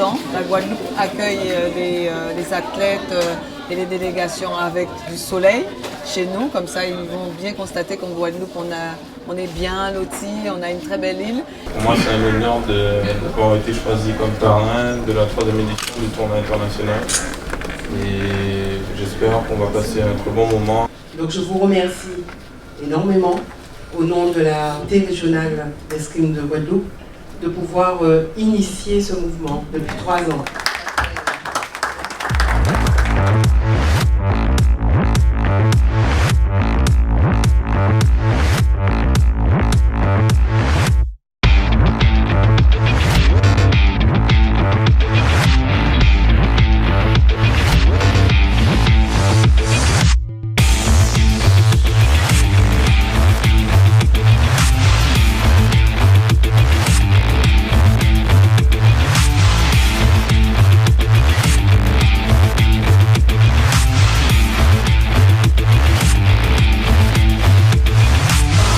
temps. La Guadeloupe accueille les athlètes et les délégations avec du soleil chez nous. Comme ça, ils vont bien constater qu'en Guadeloupe, on est bien lotis, on a une très belle île. Pour moi, c'est un honneur d'avoir été choisi comme parrain de la 3e édition du tournoi international. Et j'espère qu'on va passer un très bon moment. Donc je vous remercie énormément au nom de la unité régionale d'escrime de Guadeloupe de pouvoir initier ce mouvement depuis 3 ans.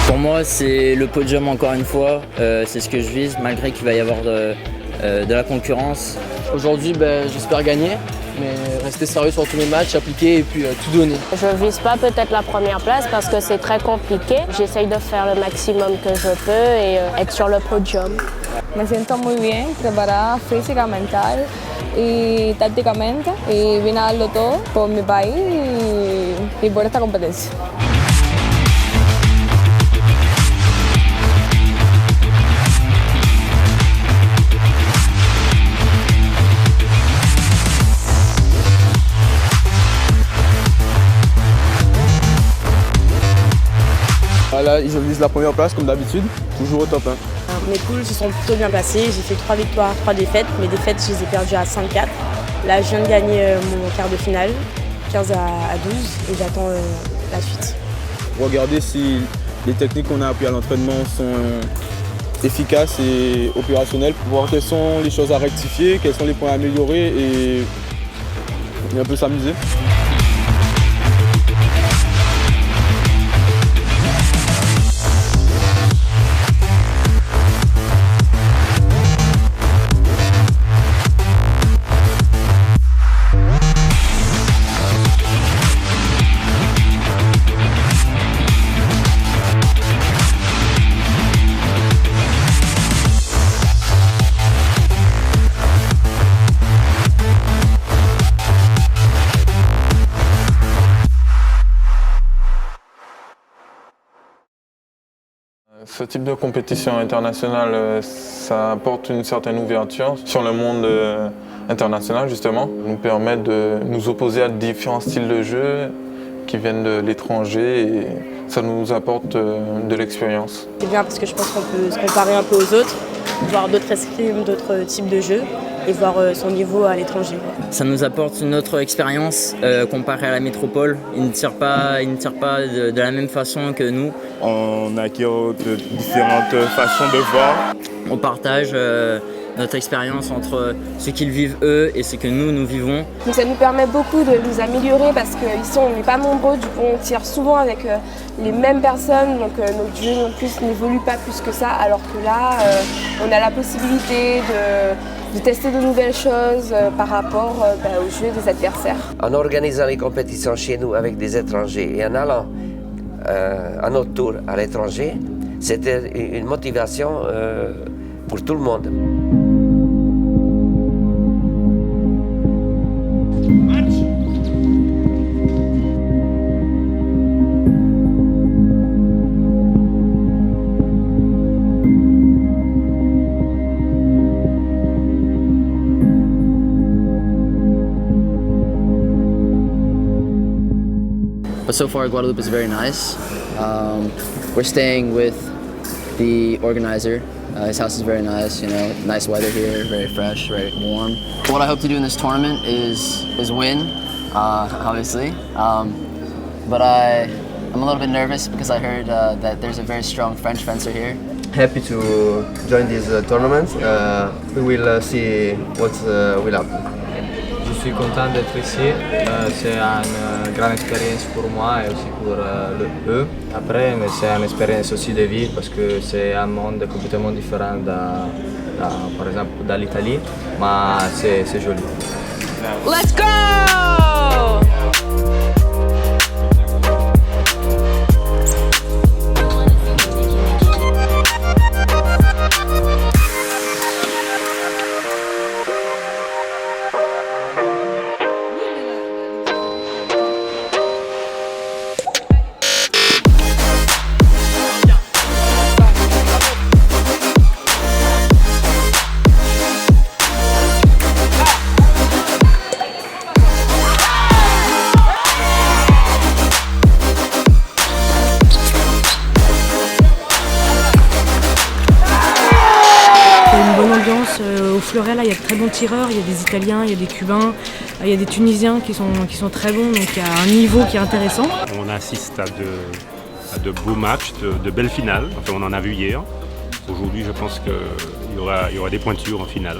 Pour moi, c'est le podium encore une fois, c'est ce que je vise, malgré qu'il va y avoir de la concurrence. Aujourd'hui, j'espère gagner, mais rester sérieux sur tous les matchs, appliquer et puis tout donner. Je ne vise pas peut-être la première place parce que c'est très compliqué. J'essaye de faire le maximum que je peux et être sur le podium. Me siento muy bien, preparada física, mental y tácticamente y vine a darlo todo por mi país y por esta competencia. Là, je vise la première place comme d'habitude, toujours au top 1. Mes poules se sont plutôt bien passées, j'ai fait 3 victoires, 3 défaites. Mes défaites, je les ai perdues à 5-4. Là, je viens de gagner mon quart de finale, 15 à 12, et j'attends la suite. Regardez si les techniques qu'on a apprises à l'entraînement sont efficaces et opérationnelles, pour voir quelles sont les choses à rectifier, quels sont les points à améliorer et un peu s'amuser. Ce type de compétition internationale, ça apporte une certaine ouverture sur le monde international justement. Ça nous permet de nous opposer à différents styles de jeu qui viennent de l'étranger et ça nous apporte de l'expérience. C'est bien parce que je pense qu'on peut se comparer un peu aux autres, voir d'autres escrimes, d'autres types de jeux et voir son niveau à l'étranger. Ça nous apporte une autre expérience comparée à la métropole. Ils ne tirent pas de la même façon que nous. On acquiert de différentes façons de voir. On partage notre expérience entre ce qu'ils vivent eux et ce que nous vivons. Donc ça nous permet beaucoup de nous améliorer parce qu'ici on n'est pas nombreux, du coup on tire souvent avec les mêmes personnes, donc notre jeu non plus n'évolue pas plus que ça, alors que là on a la possibilité de tester de nouvelles choses par rapport au jeu des adversaires. En organisant les compétitions chez nous avec des étrangers et en allant à notre tour à l'étranger, c'était une motivation pour tout le monde. But so far, Guadeloupe is very nice. We're staying with the organizer. His house is very nice, you know, nice weather here, very fresh, very warm. What I hope to do in this tournament is win, obviously. But I'm a little bit nervous because I heard that there's a very strong French fencer here. Happy to join this tournament. We will see what will happen. Je suis content d'être ici, c'est une grande expérience pour moi et aussi pour eux. Après, c'est une expérience aussi de vie parce que c'est un monde complètement différent par exemple dall'Italie, mais c'est joli. Let's go! Au Fleuret, là, il y a de très bons tireurs, il y a des Italiens, il y a des Cubains, il y a des Tunisiens qui sont très bons, donc il y a un niveau qui est intéressant. On assiste à de beaux matchs, de belles finales. Enfin, on en a vu hier. Aujourd'hui, je pense qu'il y aura des pointures en finale.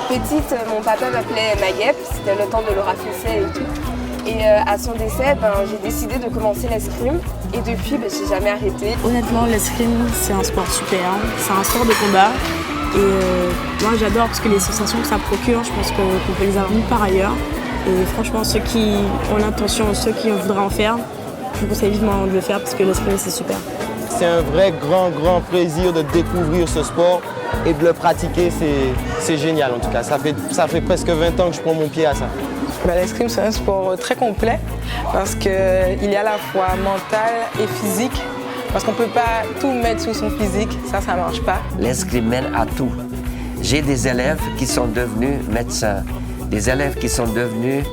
Petite, mon papa m'appelait Maguep, c'était le temps de Laura Flessel et tout. Et à son décès, j'ai décidé de commencer l'escrime. Et depuis, j'ai jamais arrêté. Honnêtement, l'escrime, c'est un sport super. C'est un sport de combat. Et moi, j'adore parce que les sensations que ça procure, je pense qu'on peut les avoir nulle part ailleurs. Et franchement, ceux qui ont l'intention, ceux qui voudraient en faire, je vous conseille vivement de le faire parce que l'escrime, c'est super. C'est un vrai grand plaisir de découvrir ce sport et de le pratiquer, c'est génial en tout cas. Ça fait presque 20 ans que je prends mon pied à ça. L'escrime, c'est un sport très complet parce qu'il est à la fois mental et physique. Parce qu'on ne peut pas tout mettre sur son physique, ça ne marche pas. L'escrime mène à tout. J'ai des élèves qui sont devenus médecins, des élèves qui sont devenus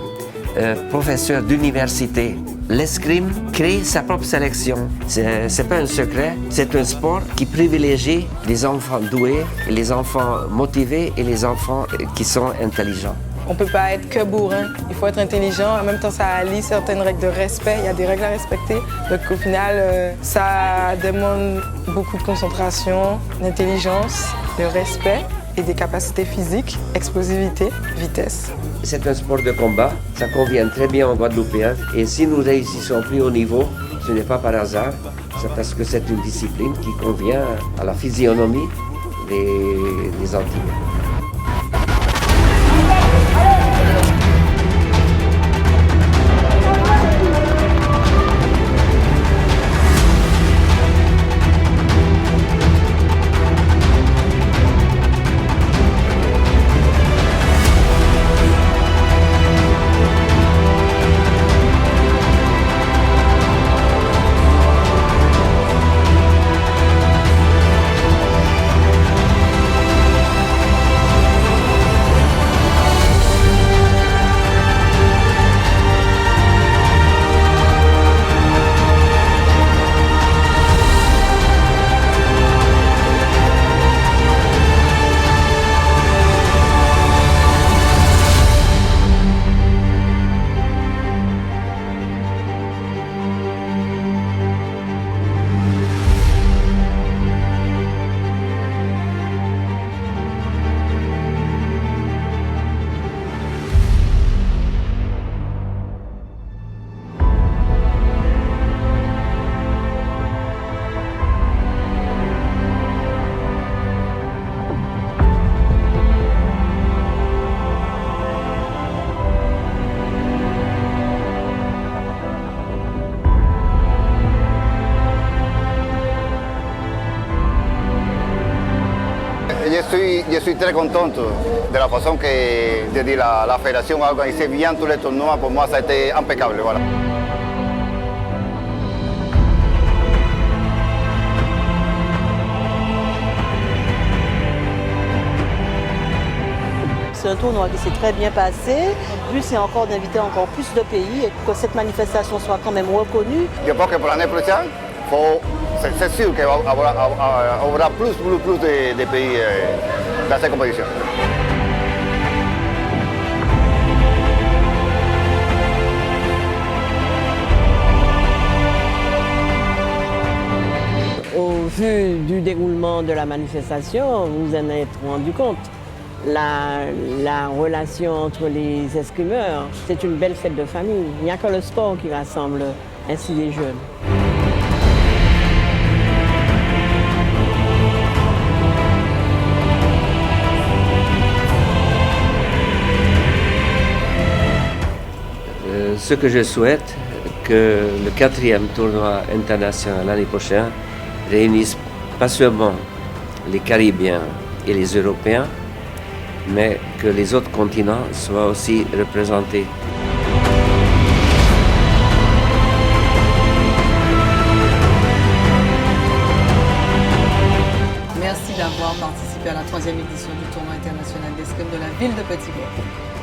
professeurs d'université. L'escrime crée sa propre sélection. C'est pas un secret, c'est un sport qui privilégie les enfants doués, les enfants motivés et les enfants qui sont intelligents. On ne peut pas être que bourrin, il faut être intelligent. En même temps, ça allie certaines règles de respect, il y a des règles à respecter. Donc au final, ça demande beaucoup de concentration, d'intelligence, de respect et des capacités physiques, explosivité, vitesse. C'est un sport de combat, ça convient très bien aux Guadeloupéens. Et si nous réussissons plus haut niveau, ce n'est pas par hasard, c'est parce que c'est une discipline qui convient à la physionomie des Antilles. Yo estoy très content de la façon que la fédération a organisé bien tous les tournois. Pour moi, ça a été impeccable. Voilà. c'est un tournoi qui s'est très bien passé. Le but, c'est encore d'inviter encore plus de pays et que cette manifestation soit quand même reconnue. Je pense que pour l'année prochaine, c'est sûr qu'il y aura plus de pays dans cette compétition. Au vu du déroulement de la manifestation, vous en êtes rendu compte. La relation entre les escrimeurs, c'est une belle fête de famille. Il n'y a que le sport qui rassemble ainsi les jeunes. Ce que je souhaite, que le 4e tournoi international l'année prochaine réunisse pas seulement les Caribéens et les Européens, mais que les autres continents soient aussi représentés. Merci d'avoir participé à la 3e édition du tournoi international d'escrime de la ville de Petit-Bois.